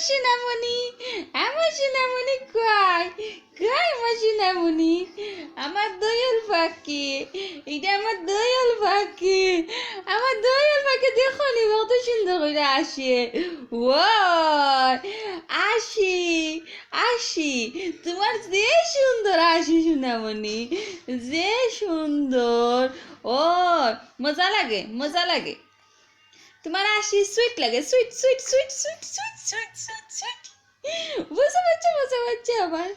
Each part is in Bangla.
সোনামণি, আমার সোনামণি কয় কয় আমার সোনামণি, আমার দয়াল পাখি, এটা আমার দয়াল পাখি, আমার দয়াল পাখি দেখো নি কত সুন্দর করে আসে। ও আসি আসি, তোমার যে সুন্দর আসি সোনামণি, যে সুন্দর। ও মজা লাগে মজা লাগে, তোমার আসি সুইট লাগে, sweet sweet sweet sweet sweet sweet sweet sweet. বোঝা বাচ্চা আমার,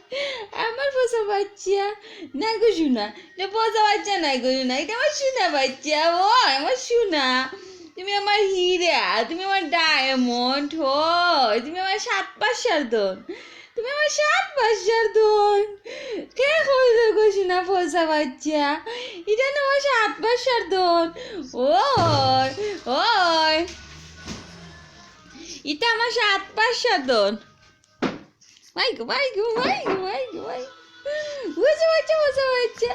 আমার বোঝা বাচ্চা না গো শোনা, এটা বোঝা বাচ্চা নাই গো শোনা, এটা আমার শোনা বাচ্চা। ও আমার শোনা, তুমি আমার হীরা, তুমি আমার ডায়মন্ড, ও তুমি আমার 7 পাঁচার ধন, তুমি আমার 7 পাঁচার ধন। কে কইল গো শোনা বোঝা বাচ্চা, এটা না আমার 7 পাঁচার ধন। ওই ওই এটা আমার 7 পাঁচার ধন। মাই গো মাই গো মাই গো মাই গো মাই, বুঝে বাচ্চা বুঝে বাচ্চা,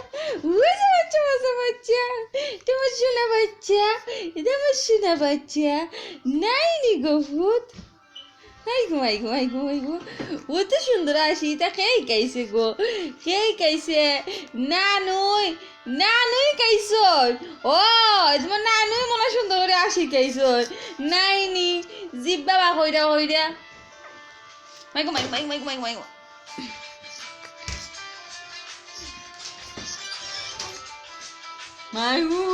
বুঝে বাচ্চা বুঝে বাচ্চা, তোমার শোনা বাচ্চা, এটা আমার শোনা বাচ্চা নাই নি গো ভূত। মাই গো মাই গো মাই গো মাই গো, ও তো সুন্দর আসি, তা খেয়ে খাইছে গো, খেয়ে খাইছে। নানুই নানুই খাইছ, ও তোমার নানুই মনে হয় সুন্দর করে আসি খাইছ নাইনি, জিভ বাবা কইরা কইরা। মাইগো মাইগো মাইগো মাইগো মাইগো মাইগো, মাইগো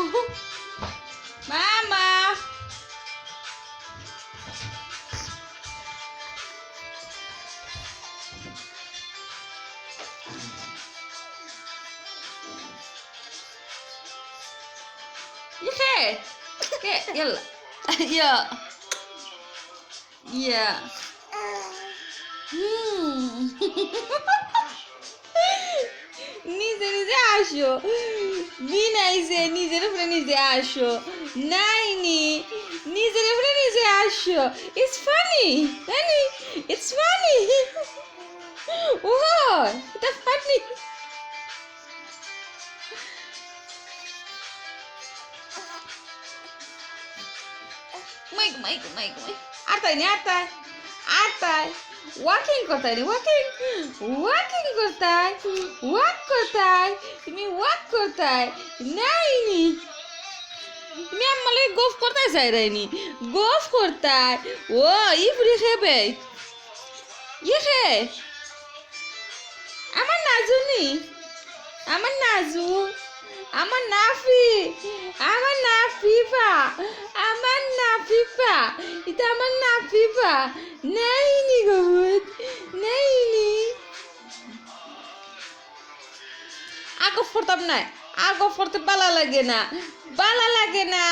মামা। Yeah, okay, yalla, yeah, yeah. নিজে নিজে আসো, বিনাইছে নিজের উপরে নিজে আসো, নাইনি নিজের উপরে নিজে আসো। It's funny funny, it's funny, ও এটা funny. Mike Mike Mike Mike, আর তাই না আর তাই আর তাই, ওয়াকিং কোথায় রে, ওয়াকিং ওয়াকিং কোথায়, ওয়াক কোথায়, তুমি ওয়াক কোথায় নাইনি, তুমি আমালে গোফ করতে চাই রাইনি, গোফ করতায়। ও ইফরি খেবে ইয়ে, আমার নাজুনি, আমার নাজু, আমার নাফি, আমার নাফিফা, আমার নাফিফা, এটা আমার নাফিফা নাইনি গো নাইনি। আগো ফোরতাম না, আগো ফোরতে বালা লাগে না, বালা লাগে না,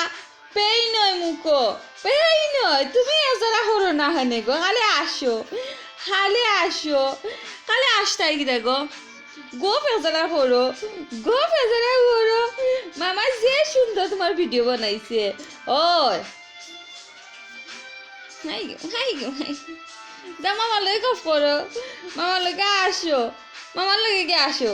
পেই নয় মুখো, পেই নয়। তুমি এজারা হরো না হানে গো, খালি আসো, খালি আসো, খালি আসতাই কি দেখো, গো ফেজারা হরো, গো ফেজারা হরো। মামা যে সুন্দর তোমার ভিডিও বানাইছে। ওই হাই গো হাই গো হাই, দা মামা লগে গপ করো, মামা লগে আসো, মামার লগে গে আসো।